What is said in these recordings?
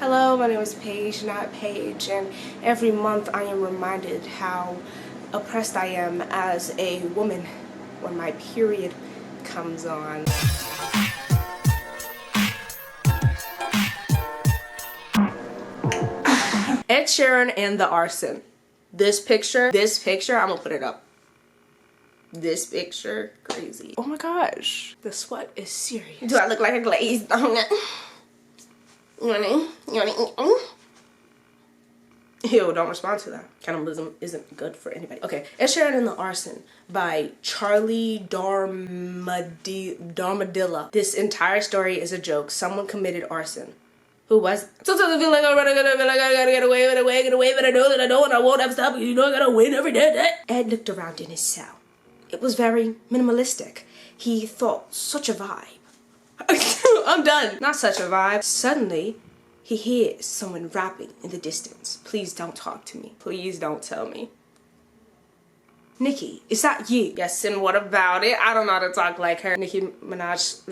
Hello, my name is Paige, not Paige, and every month I am reminded how oppressed I am as a woman when my period comes on. Ed Sheeran and the Arson. This picture, I'm gonna put it up. This picture, crazy. Oh my gosh, the sweat is serious. Do I look like a glazed donut? You wanna eat? Ew, don't respond to that. Cannibalism isn't good for anybody. Okay, Ed Sheeran and the Arson by Charlie Darmadilla. This entire story is a joke. Someone committed arson. Who was? Sometimes I feel like I gotta get away, but I know that I don't and I won't ever stop. You know I gotta win every day. Ed looked around in his cell. It was very minimalistic. He thought, such a vibe. I'm done. Not such a vibe. Suddenly, he hears someone rapping in the distance. Please don't talk to me. Please don't tell me. Nicki, is that you? Yes, and what about it? I don't know how to talk like her. Nicki Minaj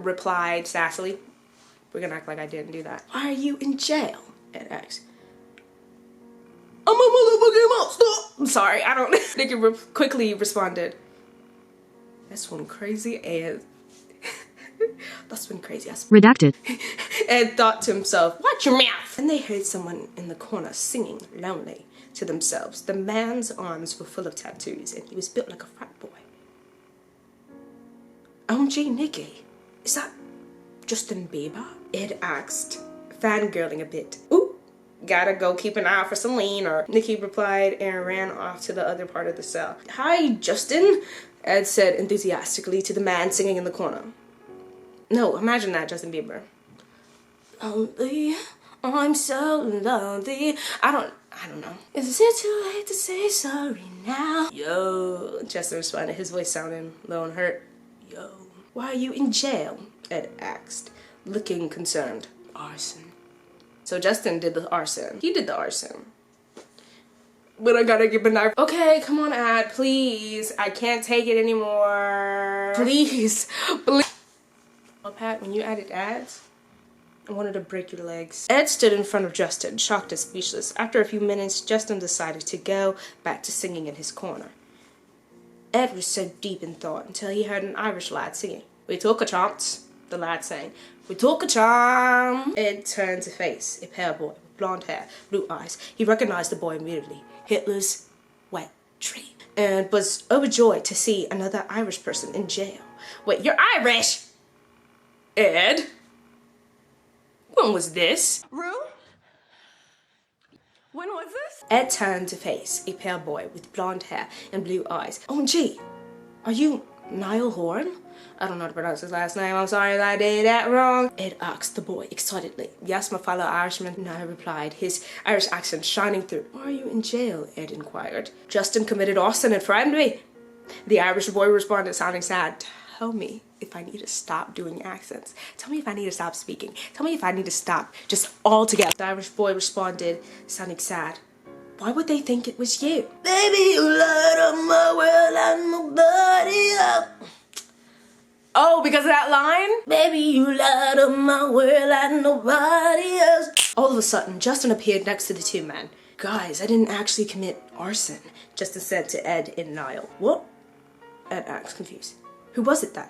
replied sassily. We're gonna act like I didn't do that. Why are you in jail? Ed asked. I'm a motherfucking monster. I'm sorry, I don't. Nicki quickly responded. That's one crazy ass. That's been crazy. Redacted. Ed thought to himself, watch your mouth. And they heard someone in the corner singing lonely to themselves. The man's arms were full of tattoos and he was built like a frat boy. OMG, Nicki, is that Justin Bieber? Ed asked, fangirling a bit. Ooh, gotta go keep an eye out for Celine. Or Nicki replied and ran off to the other part of the cell. Hi, Justin, Ed said enthusiastically to the man singing in the corner. No, imagine that, Justin Bieber. Lonely, I'm so lonely. I don't know. Is it too late to say sorry now? Yo, Justin responded, his voice sounding low and hurt. Yo, why are you in jail? Ed asked, looking concerned. Arson. So Justin did the arson. He did the arson. But I gotta give a knife. Okay, come on, Ed, please. I can't take it anymore. Please, please. Pat, when you added ads, I wanted to break your legs. Ed stood in front of Justin, shocked and speechless. After a few minutes, Justin decided to go back to singing in his corner. Ed was so deep in thought until he heard an Irish lad singing. We took a chance, the lad sang. We took a chance. Ed turned to face a pale boy with blonde hair, blue eyes. He recognized the boy immediately. Hitler's wet dream. And was overjoyed to see another Irish person in jail. Wait, you're Irish? Ed? When was this? Rue? When was this? Ed turned to face a pale boy with blonde hair and blue eyes. OMG, are you Niall Horan? I don't know how to pronounce his last name. I'm sorry if I did that wrong. Ed asked the boy excitedly. Yes, my fellow Irishman, Niall replied, his Irish accent shining through. Why are you in jail? Ed inquired. Justin committed arson and frightened me. The Irish boy responded, sounding sad. Tell me if I need to stop doing accents. Tell me if I need to stop speaking. Tell me if I need to stop just altogether. The Irish boy responded, sounding sad. Why would they think it was you? Baby, you light up my world like nobody else. Oh, because of that line? Baby, you light up my world like nobody else. All of a sudden, Justin appeared next to the two men. Guys, I didn't actually commit arson, Justin said to Ed and Niall. What? Ed asked, confused. Who was it then?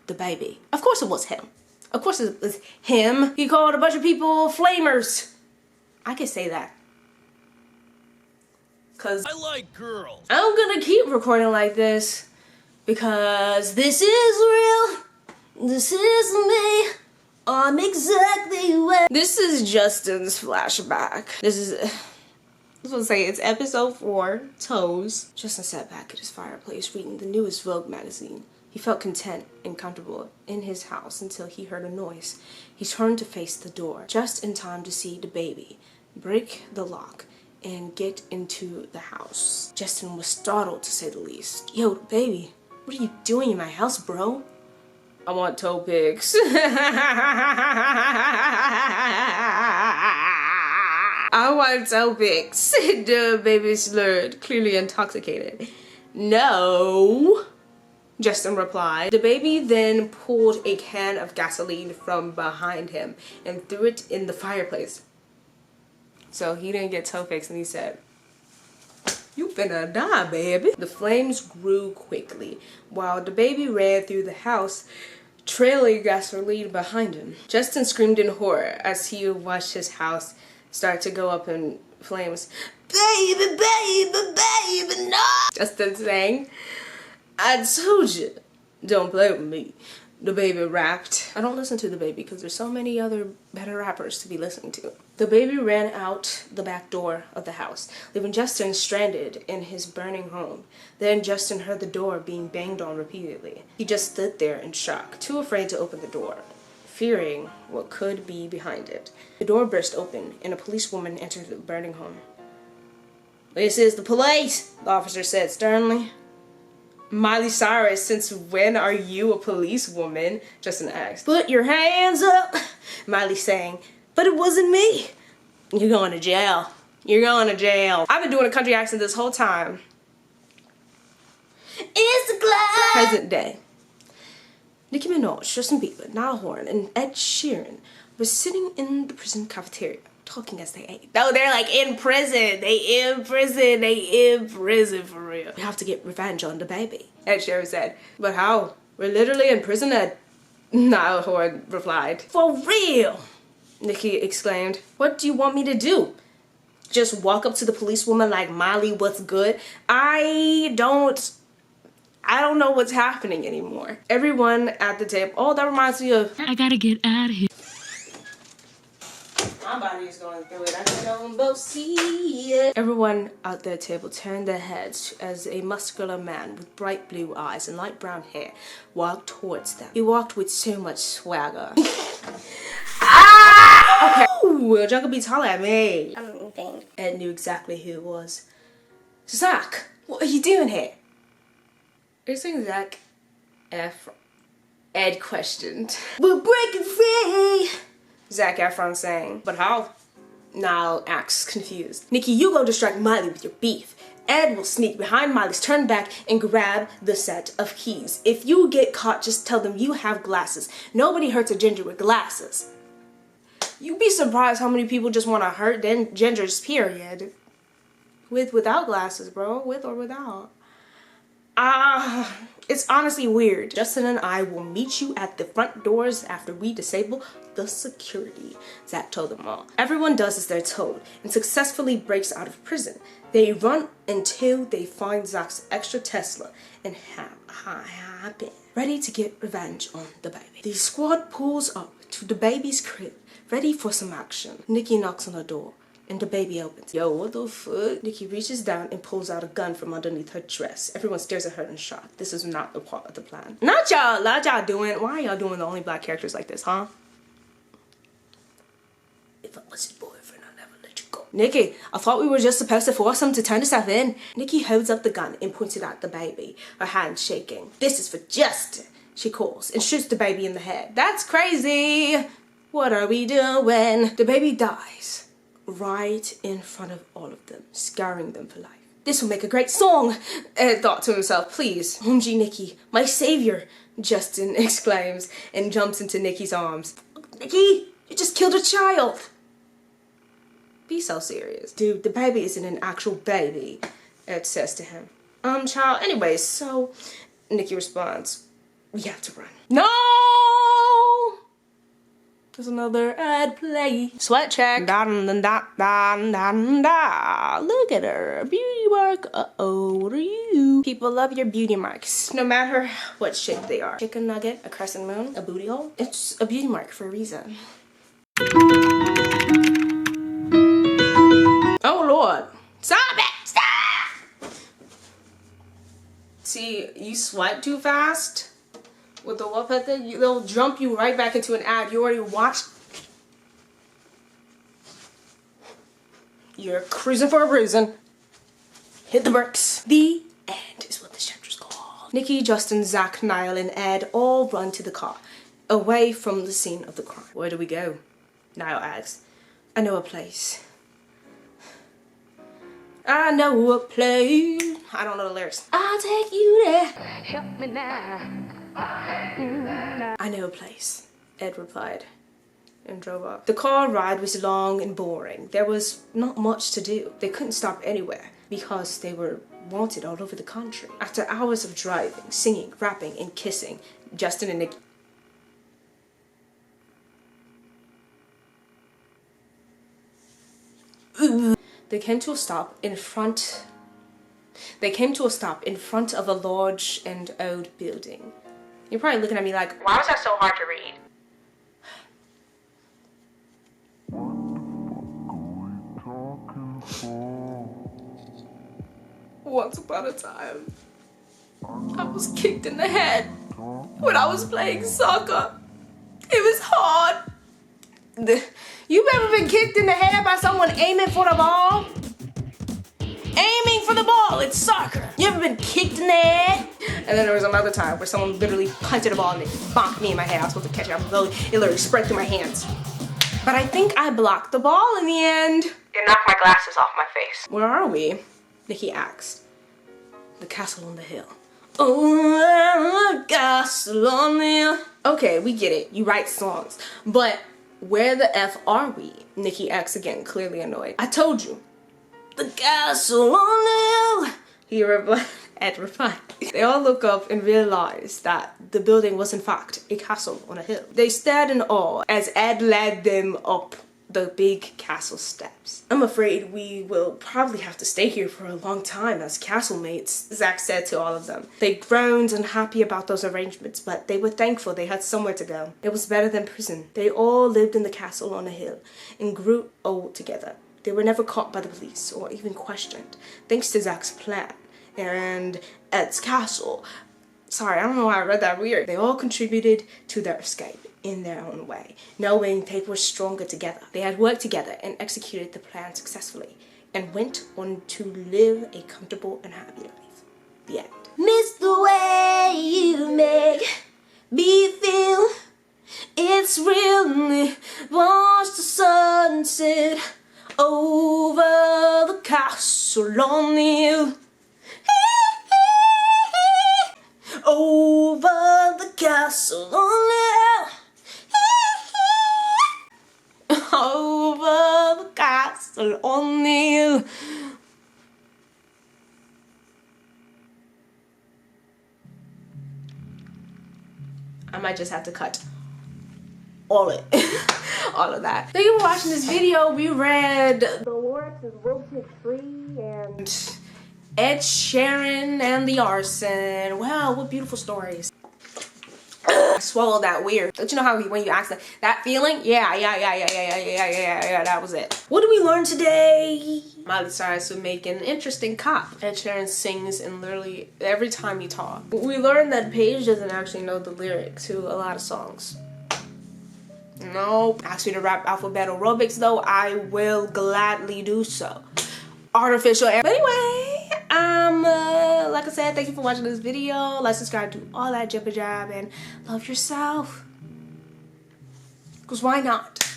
The baby. Of course it was him. Of course it was him. He called a bunch of people flamers. I could say that. Cause I like girls. I'm gonna keep recording like this because this is real. This is me. I'm exactly where. This is Justin's flashback. This is. I was gonna say it's episode 4, Toes. Justin sat back at his fireplace reading the newest Vogue magazine. He felt content and comfortable in his house until he heard a noise. He turned to face the door, just in time to see the baby break the lock and get into the house. Justin was startled, to say the least. Yo, baby, what are you doing in my house, bro? I want toe pics. I want toe pics. The baby slurred, clearly intoxicated. No. Justin replied. The baby then pulled a can of gasoline from behind him and threw it in the fireplace. So he didn't get toe fixed and he said, "You finna die, baby." The flames grew quickly while the baby ran through the house, trailing gasoline behind him. Justin screamed in horror as he watched his house start to go up in flames. "Baby, baby, baby, no!" Justin sang. "I told you, don't play with me," the baby rapped. I don't listen to the baby because there's so many other better rappers to be listening to. The baby ran out the back door of the house, leaving Justin stranded in his burning home. Then Justin heard the door being banged on repeatedly. He just stood there in shock, too afraid to open the door, fearing what could be behind it. The door burst open and a policewoman entered the burning home. "This is the police," the officer said sternly. "Miley Cyrus, since when are you a policewoman?" Justin asked. "Put your hands up," Miley sang. "But it wasn't me." "You're going to jail. You're going to jail." I've been doing a country accent this whole time. It's the present day. Nicki Minaj, Justin Bieber, Niall Horan, and Ed Sheeran were sitting in the prison cafeteria, talking as they ate. No, they're like in prison. They in prison. They in prison for real. "We have to get revenge on the baby," Ed Sheeran said. "But how? We're literally in prison," Ed Niall Horan replied. "For real," Nicki exclaimed. "What do you want me to do? Just walk up to the policewoman like, 'Miley, what's good?' I don't know what's happening anymore." Everyone at the table. Oh, that reminds me of I gotta get out of here. my body is going through it. I can don't both see it. Everyone at the table turned their heads as a muscular man with bright blue eyes and light brown hair walked towards them. He walked with so much swagger. Okay. Ooh, Jungle Beats, holla at me. I'm moving. Ed knew exactly who it was. "Zach, what are you doing here?" "You're saying Zach Efron?" Ed questioned. "We're breaking free," Zac Efron sang. "But how?" Niall acts confused. "Nicki, you go distract Miley with your beef. Ed will sneak behind Miley's turn back and grab the set of keys. If you get caught, just tell them you have glasses. Nobody hurts a ginger with glasses." You'd be surprised how many people just want to hurt gingers, period. Without glasses, bro. With or without. It's honestly weird. "Justin and I will meet you at the front doors after we disable the security," Zach told them all. Everyone does as they're told and successfully breaks out of prison. They run until they find Zach's extra Tesla and happen, ready to get revenge on the baby. The squad pulls up to the baby's crib, ready for some action. Nicki knocks on the door and the baby opens. "Yo, what the fuck?" Nicki reaches down and pulls out a gun from underneath her dress. Everyone stares at her in shock. This is not a part of the plan. Not y'all doing. Why are y'all doing the only black characters like this, huh? "If I was your boyfriend, I'd never let you go." "Nicki, I thought we were just supposed to force him to turn himself in." Nicki holds up the gun and points it at the baby, her hand shaking. "This is for Justin," she calls, and shoots the baby in the head. "That's crazy. What are we doing?" The baby dies right in front of all of them, scarring them for life. "This will make a great song," Ed thought to himself. "Please, OMG Nicki, my savior," Justin exclaims and jumps into Nicki's arms. "Nicki, you just killed a child." Be so serious. "Dude, the baby isn't an actual baby," Ed says to him. Child, anyways, so Nicki responds, "We have to run." No! There's another ad play. Sweat check. Da, da, da, da, da, da. Look at her. Beauty mark. Uh-oh, what are you? People love your beauty marks, no matter what shape they are. Chicken nugget, a crescent moon, a booty hole. It's a beauty mark for a reason. Oh, Lord. Stop it! Stop! See, you swipe too fast. With the what method, they'll jump you right back into an ad you already watched. You're cruising for a bruising. Hit the bricks. The end is what this chapter's called. Nicki, Justin, Zach, Niall, and Ed all run to the car, away from the scene of the crime. "Where do we go?" Niall asks. "I know a place." I know a place. I don't know the lyrics. I'll take you there. Help me now. I know a place, Ed replied, and drove off. The car ride was long and boring. There was not much to do. They couldn't stop anywhere because they were wanted all over the country. After hours of driving, singing, rapping, and kissing, Justin and Nicki They came to a stop in front of a large and old building. You're probably looking at me like, why was that so hard to read? Once upon a time, I was kicked in the head when I was playing soccer. It was hard. You've ever been kicked in the head by someone aiming for the ball? Aiming for the ball, it's soccer. You ever been kicked in the head? And then there was another time where someone literally punted a ball and it bonked me in my head. I was supposed to catch it. It literally spread through my hands. But I think I blocked the ball in the end. It knocked my glasses off my face. Where are we? Nicki asked. The castle on the hill. Oh, the castle on the hill. Okay, we get it. You write songs. But where the F are we? Nicki asks again, clearly annoyed. I told you. The castle on the hill. He replied. Ed replied. They all look up and realize that the building was in fact a castle on a hill. They stared in awe as Ed led them up the big castle steps. I'm afraid we will probably have to stay here for a long time as castle mates, Zach said to all of them. They groaned unhappy about those arrangements, but they were thankful they had somewhere to go. It was better than prison. They all lived in the castle on a hill and grew old together. They were never caught by the police or even questioned, thanks to Zach's plan and Ed's castle. Sorry, I don't know why I read that weird. They all contributed to their escape in their own way, knowing they were stronger together. They had worked together and executed the plan successfully and went on to live a comfortable and happy life. The end. Miss the way you make me feel. It's really watch the sunset over the castle on the hill. Over the castle on the hill. Over the castle on the hill. I might just have to cut all of that. Thank you for watching this video. We read The Lawrence is Wilted Free and Ed Sheeran and the Arson. Wow, what beautiful stories. I swallowed that weird. Don't you know how when you ask that feeling? Yeah, that was it. What did we learn today? Miley Cyrus would make an interesting cop. Ed Sheeran sings in literally every time you talk. We learned that Paige doesn't actually know the lyrics to a lot of songs. Nope. Ask me to rap alphabet aerobics though, I will gladly do so. Artificial. But anyway, like I said, thank you for watching this video. Like, subscribe, do all that jibber jab, and love yourself. Because why not?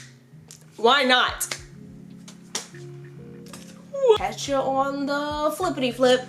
Why not? Catch you on the flippity flip.